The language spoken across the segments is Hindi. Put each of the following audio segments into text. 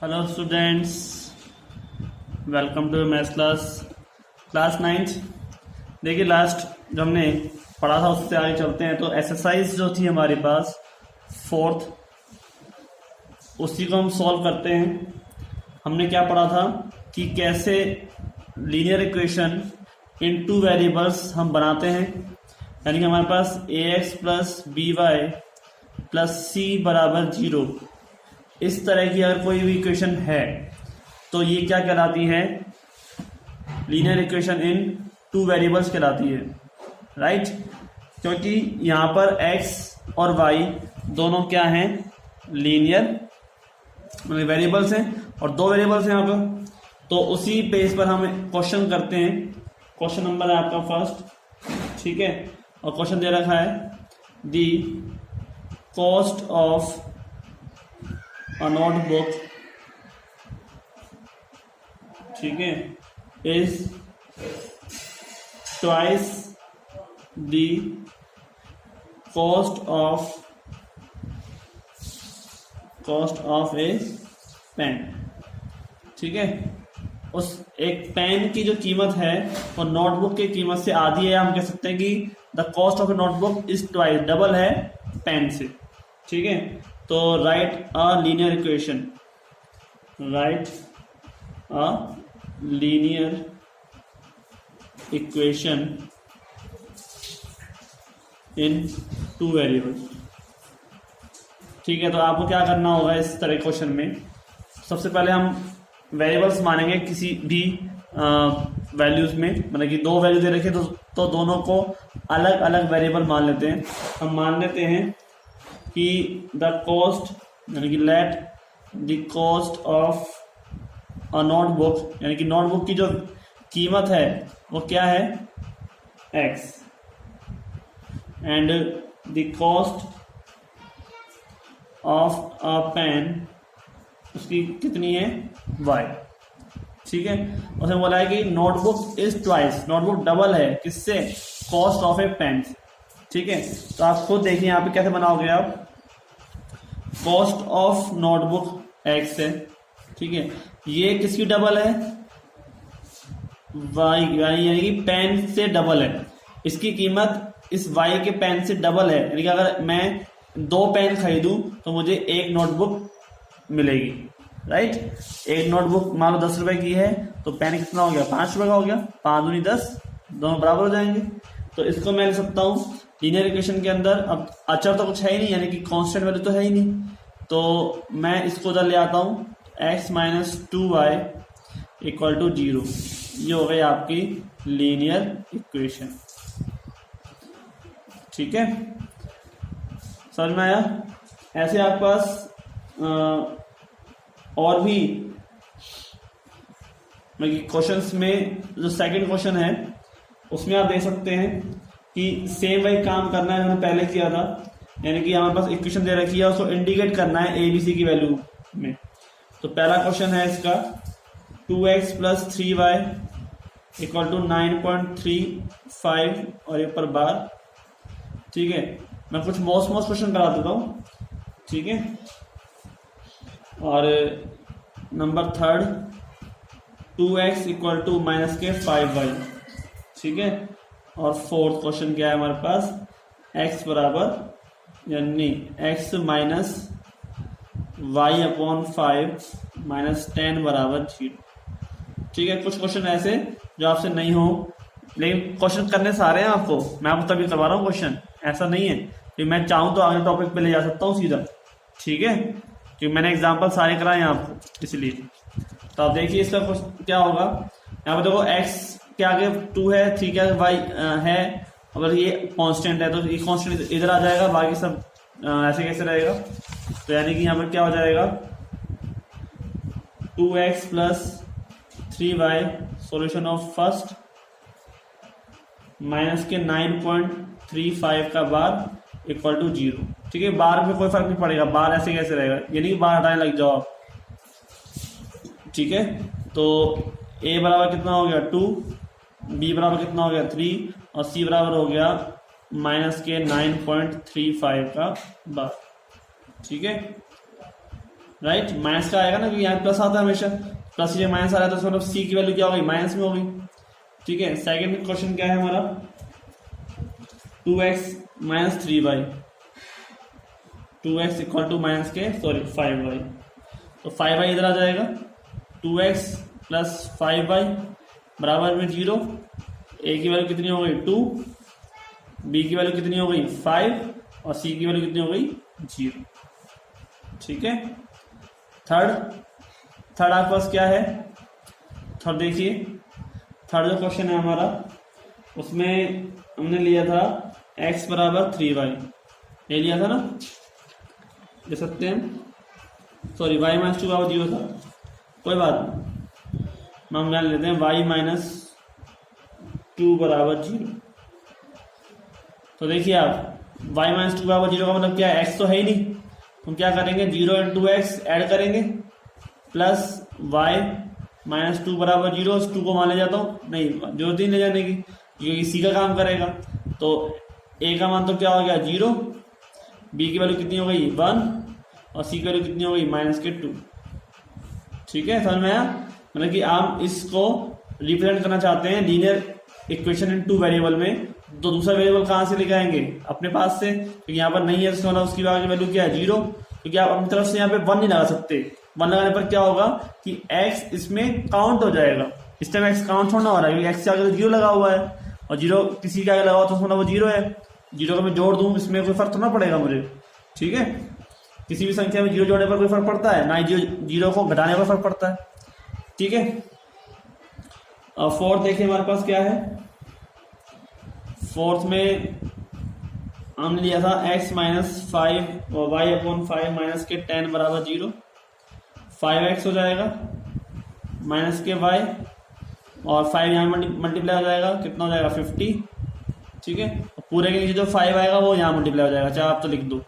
Hello students, welcome to maths class 9th। देखिए लास्ट जो हमने पढ़ा था उससे आगे चलते हैं। तो एक्सरसाइज जो थी हमारे पास 4th, उसी को हम सॉल्व करते हैं। हमने क्या पढ़ा था कि कैसे linear equation in two variables हम बनाते हैं। यानी कि हमारे पास ax plus B Y plus C बराबर 0, इस तरह की अगर कोई भी इक्वेशन है तो ये क्या कहलाती है? Linear equation in two variables कहलाती है, राइट। क्योंकि यहाँ पर x और y दोनों क्या हैं? लीनियर मतलब वेरिएबल्स हैं और दो वेरिएबल्स हैं यहाँ पर। तो उसी बेस पर हम क्वेश्चन करते हैं। क्वेश्चन नंबर है आपका फर्स्ट, ठीक है। और क्वेश्चन दे रखा है दी कॉस्ट ऑफ a notebook, ठीक है, is twice the cost of a pen, ठीक है। उस एक पेन की जो कीमत है वो नोटबुक की कीमत से आधी है। हम कह सकते हैं कि the cost of A notebook is twice, double है पेन से, ठीक है। तो right a linear equation, right a linear equation in two variables, ठीक है। तो आपको क्या करना होगा इस तरह क्वेश्चन में? सबसे पहले हम वेरिएबल्स मानेंगे किसी भी वैल्यूज में, मतलब कि दो वैल्यू दे रखे तो दोनों को अलग अलग वेरिएबल मान लेते हैं। हम मान लेते हैं कि द कॉस्ट, यानी कि let the cost of a notebook, यानी कि नोटबुक की जो कीमत है वो क्या है? x, and the cost of a pen, उसकी कितनी है? y, ठीक है। उसने बोला है कि notebook is twice, notebook double है किससे? कॉस्ट ऑफ ए पेन, ठीक है। तो आप खुद देखिए यहाँ पे कैसे बनाओगे आप। कॉस्ट ऑफ नोटबुक x है, ठीक है। ये किसकी डबल है? y, यानी कि पेन से डबल है। इसकी कीमत इस y के पेन से डबल है। यानी कि अगर मैं दो पेन खरीदूं तो मुझे एक नोटबुक मिलेगी, राइट। एक नोटबुक मान लो 10 रुपए की है तो पेन कितना हो गया? 5 रुपए का हो गया। 5 दूनी 10, दोनों बराबर हो जाएंगे। तो इसको मैं लिख सकता हूँ लीनियर इक्वेशन के अंदर। अब अचर तो कुछ है ही नहीं, यानी कि कांस्टेंट वैल्यू तो है ही नहीं, तो मैं इसको उधर ले आता हूँ। x minus 2y equal to 0, ये हो गई आपकी लीनियर इक्वेशन, ठीक है। समझ में आया? ऐसे आपके पास और भी क्वेश्चंस में जो सेकंड क्वेश्चन है उसमें आप देख सकते हैं कि सेम वही काम करना है जो हमने पहले किया था। यानी कि हमारे पास इक्वेशन दे रखी है, उसको इंडिकेट करना है ए बी सी की वैल्यू में। तो पहला क्वेश्चन है इसका 2x plus 3y equal to 9.35 और ये पर बार, ठीक है। मैं कुछ मोस्ट क्वेश्चन करा देता हूँ, ठीक है। और number third 2x equal to minus के 5y, ठीक है। और फोर्थ क्वेश्चन क्या है हमारे पास? x बराबर, यानी x minus y upon 5 minus 10 बराबर 0, ठीक है। कुछ क्वेश्चन ऐसे जो आपसे नहीं हो, लेकिन क्वेश्चन करने सारे हैं आपको। मैं आपको तभी करवा रहा हूँ क्वेश्चन, ऐसा नहीं है कि मैं चाहूँ तो आगे टॉपिक पे ले जा सकता हूँ सीधा, ठीक है। क्योंकि मैंने एग्जाम्पल सारे कराए हैं आपको, इसलिए। तो आप देखिए इसका क्या होगा। यहाँ पर देखो x के आगे 2 है, ठीक है, y है। अगर ये कांस्टेंट है तो ये कांस्टेंट इधर आ जाएगा, बाकी सब ऐसे कैसे रहेगा? तो यानी कि यहाँ पर क्या हो जाएगा? 2x plus 3y solution of first minus के 9.35 का बार इक्वल टू 0, ठीक है। बार में कोई फर्क नहीं पड़ेगा, बार ऐसे कैसे रहेगा, यानी कि बार हटाने लग जाओ आप, ठीक है। तो a बराबर कितना हो गया? 2, b बराबर कितना हो गया? 3 और c बराबर हो गया माइनस के 9.35 का बार, ठीक है। राइट। माइनस का आएगा ना, क्योंकि यहाँ प्लस आता है हमेशा, प्लस ये माइनस आ रहा है तो मतलब सी की वैल्यू क्या होगी, माइनस में होगी। ठीक है, सेकंड क्वेश्चन क्या है हमारा, 2x minus 3y, 2x equal to minus के 5y, तो 5y इधर आ जाएगा, 2x प्लस 5y बराबर में 0, a की वैल्यू कितनी हो गई 2, b की वैल्यू कितनी हो गई 5 और c की वैल्यू कितनी हो गई 0। ठीक है, थर्ड आपके पास क्या है, थर्ड देखिए, थर्ड जो क्वेश्चन है हमारा उसमें हमने लिया था x बराबर 3y, ये लिया था ना, ले सकते हैं, y माइनस 2 बराबर 0 था, कोई बात नहीं, हम मान लेते हैं y माइनस 2 बराबर 0। तो देखिए आप y माइनस 2 बराबर 0 का मतलब क्या है, x तो है ही नहीं, हम क्या करेंगे 0 इंटू एक्स एड करेंगे प्लस y माइनस 2 बराबर 0, 2 को मान ले जाता हूँ, नहीं जरूरत ही ले जाने की, क्योंकि सी का काम करेगा। तो a का मान तो क्या हो गया 0, b की वैल्यू कितनी हो गई 1 और c की वैल्यू कितनी हो गई माइनस के 2। ठीक है, समझ में आया, मतलब कि आप इसको रिप्रेजेंट करना चाहते हैं लीनियर इक्वेशन इन 2 वेरिएबल में, तो दूसरा वेरिएबल कहाँ से लेके आएंगे, अपने पास से, क्योंकि यहाँ पर नहीं है उसका मतलब उसकी वैल्यू क्या है 0, क्योंकि आप अपनी तरफ से यहाँ पे 1 नहीं लगा सकते, 1 लगाने पर क्या होगा कि x इसमें काउंट हो जाएगा, इस टाइम x काउंट थोड़ा हो रहा है, क्योंकि x के आगे तो 0 लगा हुआ है, और 0 किसी के आगे लगा हुआ तो उसमें वो 0 है, 0 को मैं जोड़ दूं इसमें कोई फर्क तो ना पड़ेगा मुझे। ठीक है, किसी भी संख्या में 0 जोड़ने पर कोई फर्क पड़ता है ना ही 0 को घटाने पर फर्क पड़ता है। ठीक है, और फोर्थ देखिए हमारे पास क्या है, फोर्थ में हमने लिया था x माइनस 5 और y अपॉन 5 माइनस के 10 बराबर 0, 5x हो जाएगा माइनस के y और 5 यहाँ मल्टीप्लाई हो जाएगा, कितना हो जाएगा 50। ठीक है, पूरे के नीचे जो 5 आएगा वो यहाँ मल्टीप्लाई हो जाएगा, चाहे आप तो लिख दो।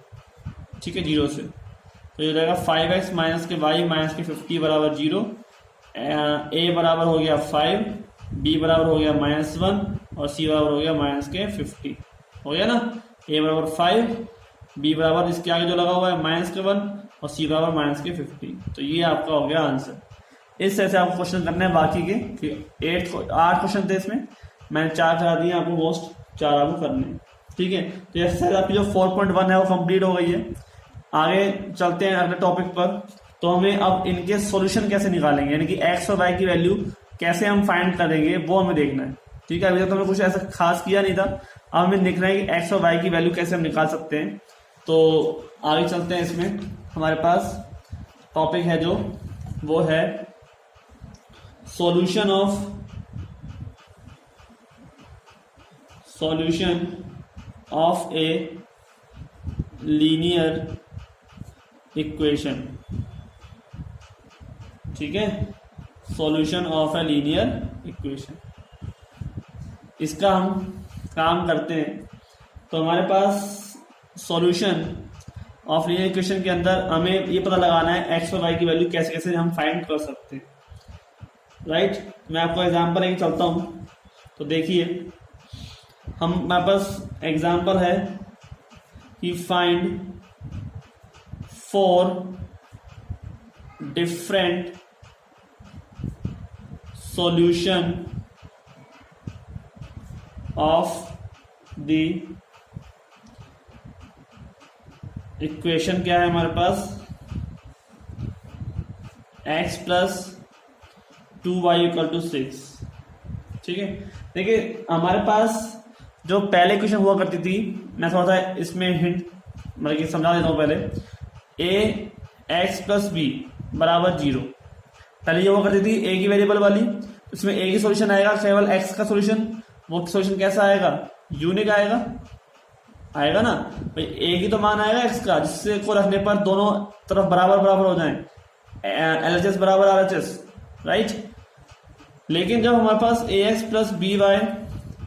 ठीक है, 0 से, तो ये हो जाएगा 5x माइनस के y माइनस के 50 बराबर 0, a बराबर हो गया 5, b बराबर हो गया -1 और c बराबर हो गया माइनस के 50, हो गया ना, a बराबर 5, b बराबर इसके आगे जो लगा हुआ है माइनस के 1 और c बराबर माइनस के 50। तो ये आपका हो गया आंसर। इस तरह से आपको क्वेश्चन करने हैं बाकी के 8 क्वेश्चन थे इसमें, मैंने 4 करा दिए आपको, मोस्ट 4 आपको करने हैं। ठीक है, तो एक्सरसाइज आपकी जो 4.1 है वो कंप्लीट हो गई है। आगे चलते हैं अगले टॉपिक पर, तो हमें अब इनके सॉल्यूशन कैसे निकालेंगे, यानी कि x और y की वैल्यू कैसे हम फाइंड करेंगे वो हमें देखना है। ठीक है, अभी तक तो हमें कुछ ऐसा खास किया नहीं था, अब हमें देखना है कि x और y की वैल्यू कैसे हम निकाल सकते हैं। तो आगे चलते हैं, इसमें हमारे पास टॉपिक है जो वो है solution of a linear equation. ठीक है, solution of a linear equation, इसका हम काम करते हैं। तो हमारे पास सॉल्यूशन ऑफ लीनियर इक्वेशन के अंदर हमें ये पता लगाना है x और y की वैल्यू कैसे कैसे हम फाइंड कर सकते हैं। राइट, मैं आपको एग्जांपल लेके चलता हूं, तो देखिए हमारे पास एग्जांपल है कि find 4 different solution of the equation, क्या है हमारे पास x plus 2y equal to 6। ठीक है, देखिए हमारे पास जो पहले इक्वेशन हुआ करती थी, मैं थोड़ा सा इसमें हिंट मतलब कि समझा देता हूं पहले। a x प्लस b बराबर 0, पहले ये हुआ करती थी a की वेरिएबल वाली, इसमें a की सॉल्यूशन आएगा केवल x का सॉल्यूशन, वो सॉल्यूशन कैसा आएगा यूनिक आएगा ना भाई, a की तो मान आएगा x का, जिससे को रखने पर दोनों तरफ बराबर बराबर हो जाए, LHS बराबर RHS। राइट, लेकिन जब हमारे पास ax plus by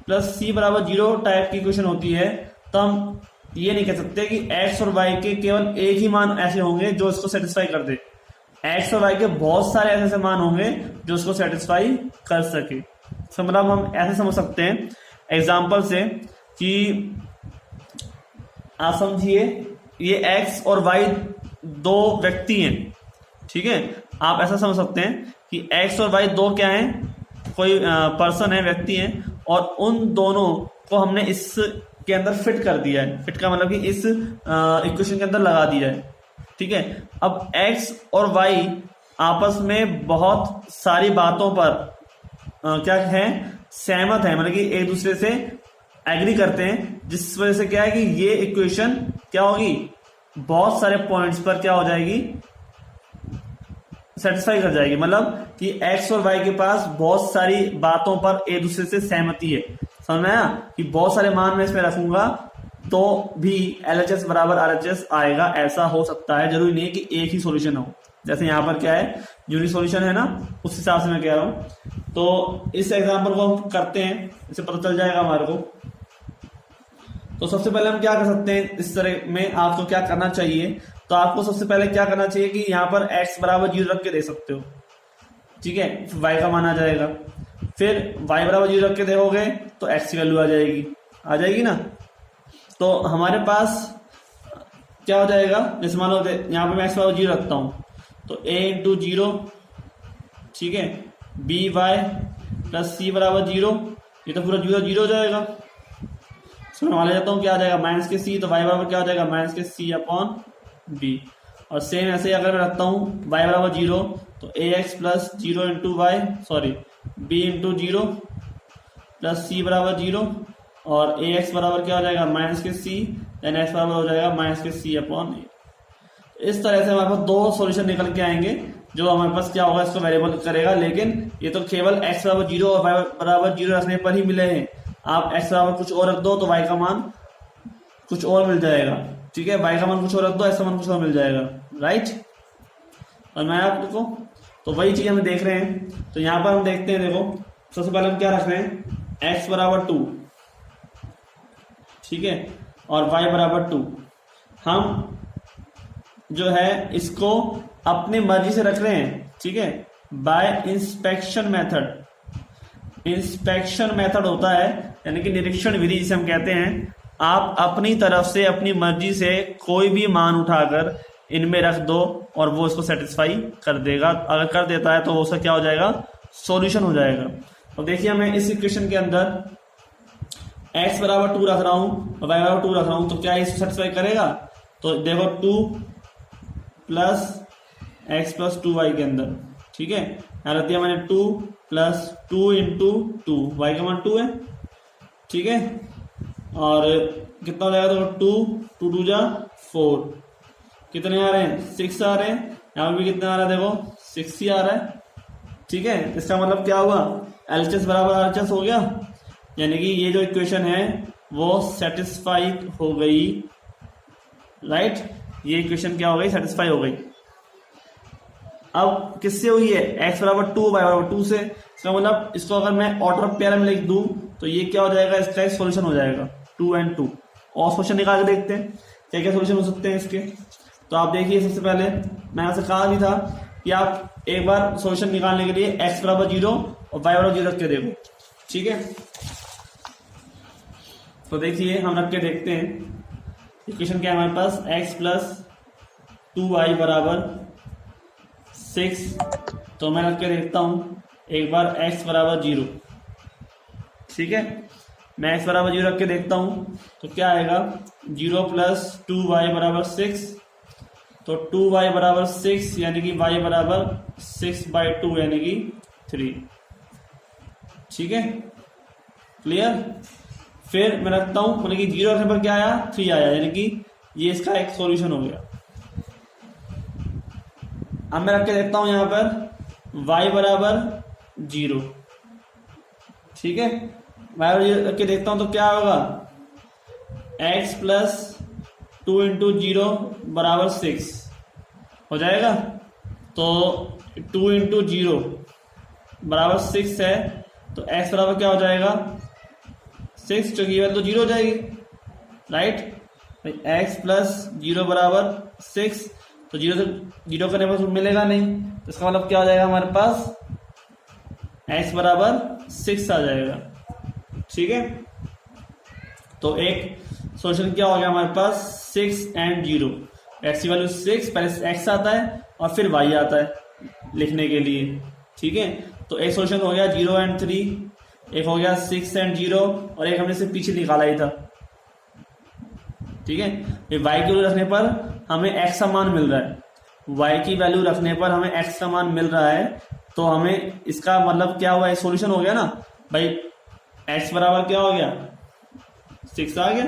plus c बराबर 0 टाइप की इक्वेशन होती है, तो हम ये नहीं कह सकते कि x और y के केवल एक ही मान ऐसे होंगे जो इसको सेटिस्फाई कर दे, x और y के बहुत सारे ऐसे मान होंगे जो इसको सेटिस्फाई कर सके। मतलब हम ऐसे समझ सकते हैं एग्जाम्पल से कि आप समझिए ये x और y दो व्यक्ति हैं, ठीक है, आप ऐसा समझ सकते हैं कि एक्स और वाई दो क्या हैं, कोई पर्सन है, व्यक्ति है, और उन दोनों को हमने इस के अंदर फिट कर दिया है। फिट का मतलब कि इस इक्वेशन के अंदर लगा दिया है। ठीक है, अब एक्स और वाई आपस में बहुत सारी बातों पर क्या है, सहमत है, मतलब कि एक दूसरे से एग्री करते हैं, जिस वजह से क्या है कि ये इक्वेशन क्या होगी, बहुत सारे पॉइंट्स पर क्या हो जाएगी, सेटिस्फाई कर जाएगी। मतलब कि एक्स और वाई के पास बहुत सारी बातों पर एक दूसरे से सहमति है। समझ में आया कि बहुत सारे मान मैं इसमें रखूंगा तो भी LHS बराबर RHS आएगा। ऐसा हो सकता है, जरूरी नहीं है कि एक ही सॉल्यूशन हो। जैसे यहाँ पर क्या है, यूनिक सॉल्यूशन है ना, उस हिसाब से मैं कह रहा हूं। तो इस एग्जांपल को हम करते हैं, इससे पता चल जाएगा हमारे को। तो सबसे पहले हम क्या कर सकते हैं, इस तरह में आपको क्या करना चाहिए, तो आपको सबसे पहले क्या करना चाहिए कि यहाँ पर x बराबर 0 रख के दे सकते हो। ठीक है, y का मान आ जाएगा। फिर y बराबर 0 रख के देखोगे तो x की वैल्यू आ जाएगी ना। तो हमारे पास क्या हो जाएगा, जैसे मान लो यहाँ पर मैं x बराबर 0 रखता हूं, तो a इंटू 0, ठीक है, बी वाई प्लस सी बराबर 0, ये तो पूरा 0 0 हो जाएगा। इसमें मान लेता हूँ क्या आ जाएगा, माइनस के सी, तो y बराबर क्या हो जाएगा, माइनस के सी अपॉन बी। और सेम ऐसे अगर मैं रखता हूँ y बराबर 0, तो ax plus 0 into y, sorry b into 0 plus c बराबर 0, और ax बराबर क्या हो जाएगा, माइनस के c, देन x बराबर हो जाएगा माइनस के c अपॉन ए। इस तरह से हमारे पास दो सॉल्यूशन निकल के आएंगे, जो हमारे पास क्या होगा, इसको वेरिएबल करेगा। लेकिन ये तो केवल x बराबर 0 और y बराबर 0 रखने पर ही मिले हैं। आप x बराबर कुछ और रख दो तो y का मान कुछ और मिल जाएगा। ठीक है, y का मान कुछ और रख दो, x का मान कुछ और मिल जाएगा, राइट। और मैं आपको तो वही चीज हम देख रहे हैं। तो यहाँ पर हम देखते हैं, देखो सबसे पहले हम क्या रख रहे हैं, x बराबर 2, ठीक है, और y बराबर 2। हम जो है इसको अपनी मर्जी से रख रहे हैं। ठीक है, bye inspection method. Inspection method होता है यानी कि निरीक्षण विधि जिसे हम कहते हैं। आप अपनी तरफ से अपनी मर्जी से कोई भी मान उठाकर इनमें रख दो और वो इसको सेटिस्फाई कर देगा। अगर कर देता है तो वो उसका क्या हो जाएगा, सॉल्यूशन हो जाएगा। तो देखिए मैं इस इक्वेशन के अंदर x बराबर 2 रख रहा हूं और y बराबर 2 रख रहा हूं, तो क्या इसको सेटिस्फाई करेगा। तो देखो 2 प्लस x प्लस 2y के अंदर, ठीक है, यहाँ रख दिया मैंने 2 प्लस 2 इंटू 2, y का मान 2 है, ठीक है, और कितना हो जाएगा, तो 2 2 जा 4, कितने आ रहे हैं, 6 आ रहे हैं। यहाँ भी कितने आ रहा है, देखो 6 ही आ रहा है। ठीक है, इसका मतलब क्या हुआ, LHS बराबर RHS हो गया, यानी कि ये जो इक्वेशन है वो सेटिस्फाई हो गई, राइट। ये इक्वेशन क्या हो गई, सेटिस्फाई हो गई। अब किससे हुई है, x बराबर 2 y बराबर 2 से। इसका मतलब इसको अगर मैं ऑर्डर ऑफ पेयर में लिख दूं तो ये क्या हो जाएगा, इसका एक सॉल्यूशन हो जाएगा 2 and 2। और सॉल्यूशन निकाल के देखते हैं क्या क्या सॉल्यूशन हो सकते हैं इसके। तो आप देखिए, सबसे पहले मैं आपसे कहा भी था कि आप एक बार सॉल्यूशन निकालने के लिए x बराबर 0 और y बराबर 0 रख के देखो। ठीक है, तो देखिए हम रख के देखते हैं। इक्वेशन क्या है हमारे पास, x प्लस 2y बराबर 6। तो मैं रख के देखता हूं एक बार x बराबर 0। ठीक है, मैं x बराबर 0 रख के देखता हूं तो क्या आएगा, 0 प्लस 2y बराबर 6। तो 2y बराबर 6 यानी कि y बराबर 6/2 यानी कि 3। ठीक है, क्लियर। फिर मैं रखता हूं, मतलब कि 0 रखने पर क्या आया, 3 आया, यानी कि ये इसका एक सॉल्यूशन हो गया। अब मैं रख के देखता हूं यहां पर y बराबर 0। ठीक है, y बराबर 0 रख के देखता हूं तो क्या होगा, x प्लस 2 इंटू 0 बराबर 6 हो जाएगा। तो 2 इंटू 0 बराबर 6 है, तो x बराबर क्या हो जाएगा, 6, जो की वैल्यू तो 0 हो जाएगी, राइट। x प्लस 0 बराबर 6, तो 0 से 0 करने पर मिलेगा नहीं, तो इसका मतलब क्या हो जाएगा, हमारे पास x बराबर 6 आ जाएगा। ठीक है, तो एक सॉल्यूशन क्या हो गया हमारे पास, 6 and 0। x की वैल्यू 6, पहले x आता है और फिर y आता है लिखने के लिए। ठीक है, तो एक सोल्यूशन हो गया 0 and 3, एक हो गया 6 and 0, और एक हमने सिर्फ पीछे निकाला ही था। ठीक है, y की वैल्यू रखने पर हमें x का मान मिल रहा है, y की वैल्यू रखने पर हमें x का मान मिल रहा है, तो हमें इसका मतलब क्या हुआ, सोल्यूशन हो गया ना भाई। x बराबर क्या हो गया, 6 आ गया।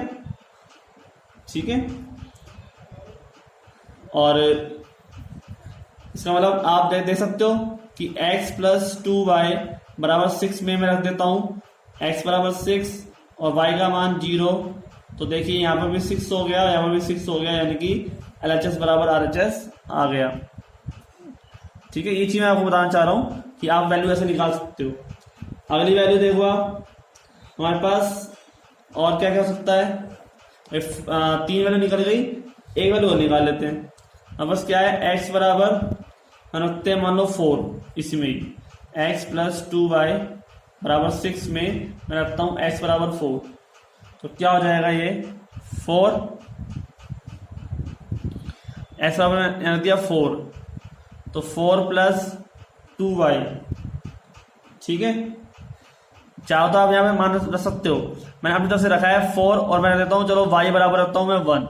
ठीक है, और इसका मतलब आप देख सकते हो कि x प्लस 2y बराबर 6 में मैं रख देता हूं, x बराबर 6 और y का मान 0, तो देखिए यहाँ पर भी 6 हो गया, यहाँ पर भी 6 हो गया, यानी कि LHS बराबर RHS आ गया। ठीक है, ये चीज मैं आपको बताना चाह रहा हूं कि आप वैल्यू ऐसे निकाल सकते हो। अगली वैल्यू देखो आप, हमारे पास और क्या क्या हो सकता है, 3 वैल्यू निकल गई, एक वैल्यू और निकाल लेते हैं। अब बस क्या है, x बराबर हम रखते हैं मान लो 4, इसमें ही x प्लस 2y बराबर 6 में मैं रखता हूं x बराबर 4, तो क्या हो जाएगा ये 4, x बराबर रख दिया 4, तो 4 प्लस 2y। ठीक है, चाहो तो आप यहाँ पे मान रख सकते हो, मैंने अपनी तरफ से रखा है 4 और मैं रख देता हूँ, चलो y बराबर रखता हूँ मैं 1।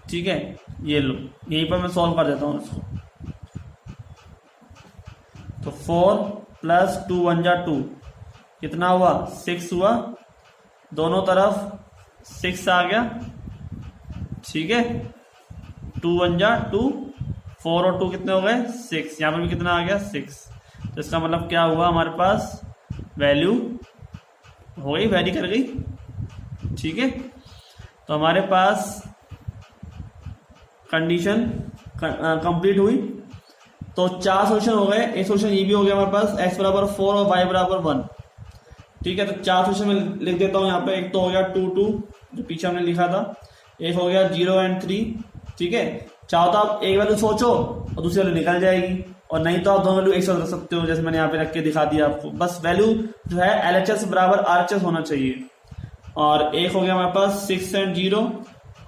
ठीक है, ये लो यहीं पर मैं सॉल्व कर देता हूँ इसको, तो 4 प्लस 2 1 जा 2, कितना हुआ 6 हुआ, दोनों तरफ 6 आ गया। ठीक है, 2 1 जा 2, 4 और 2 कितने हो गए 6, यहाँ पर भी कितना आ गया 6, तो इसका मतलब क्या हुआ, हमारे पास वैल्यू हो गई, वैरी कर गई। ठीक है, तो हमारे पास कंडीशन कंप्लीट हुई, तो 4 सोल्यूशन हो गए, एक सोल्यूशन ये भी हो गया हमारे पास, x बराबर 4 और y बराबर 1। ठीक है, तो 4 सोल्यूशन में लिख देता हूँ यहाँ पे, एक तो हो गया 2 2 जो पीछे हमने लिखा था, एक हो गया 0 and 3। ठीक है, चाहो तो आप एक वैल्यू सोचो और दूसरी वैल्यू निकल जाएगी, और नहीं तो आप दोनों वैल्यू एक साथ रख सकते हो, जैसे मैंने यहाँ पे रख के दिखा दिया आपको। बस वैल्यू जो है LHS बराबर RHS होना चाहिए। और एक हो गया हमारे पास 6 and 0,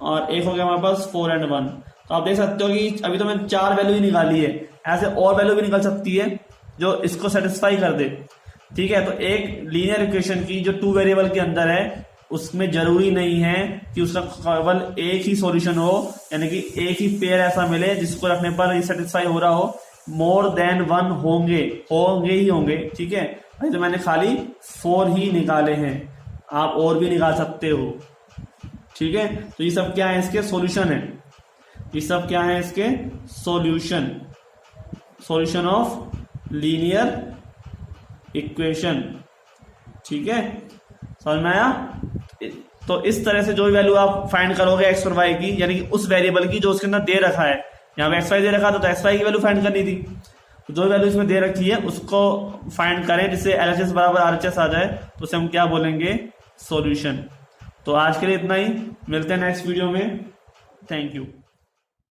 और एक हो गया हमारे पास 4 and 1। तो आप देख सकते हो कि अभी तो मैंने 4 वैल्यू ही निकाली है, ऐसे और वैल्यू भी निकल सकती है जो इसको सेटिस्फाई कर दे। ठीक है, तो एक लीनियर इक्वेशन की जो 2 वेरिएबल के अंदर है, उसमें जरूरी नहीं है कि उसका केवल एक ही सॉल्यूशन हो, यानी कि एक ही पेयर ऐसा मिले जिसको रखने पर ये सेटिस्फाई हो रहा हो। मोर देन 1 होंगे ही होंगे। ठीक है, अभी तो मैंने खाली 4 ही निकाले हैं, आप और भी निकाल सकते हो। ठीक है, तो ये सब क्या है, इसके सॉल्यूशन है, ये सब क्या है इसके सॉल्यूशन ऑफ लीनियर इक्वेशन। ठीक है, समझ में आया। तो इस तरह से जो भी वैल्यू आप फाइंड करोगे एक्स और वाई की, यानी कि उस वेरिएबल की जो उसके अंदर दे रखा है, यहाँ पे एक्स वाई दे रखा था तो एक्स वाई की वैल्यू फाइंड करनी थी, तो जो वैल्यू इसमें दे रखी है उसको फाइंड करें जिससे LHS बराबर RHS आ जाए, तो उसे हम क्या बोलेंगे, सॉल्यूशन। तो आज के लिए इतना ही, मिलते हैं नेक्स्ट वीडियो में। Thank you.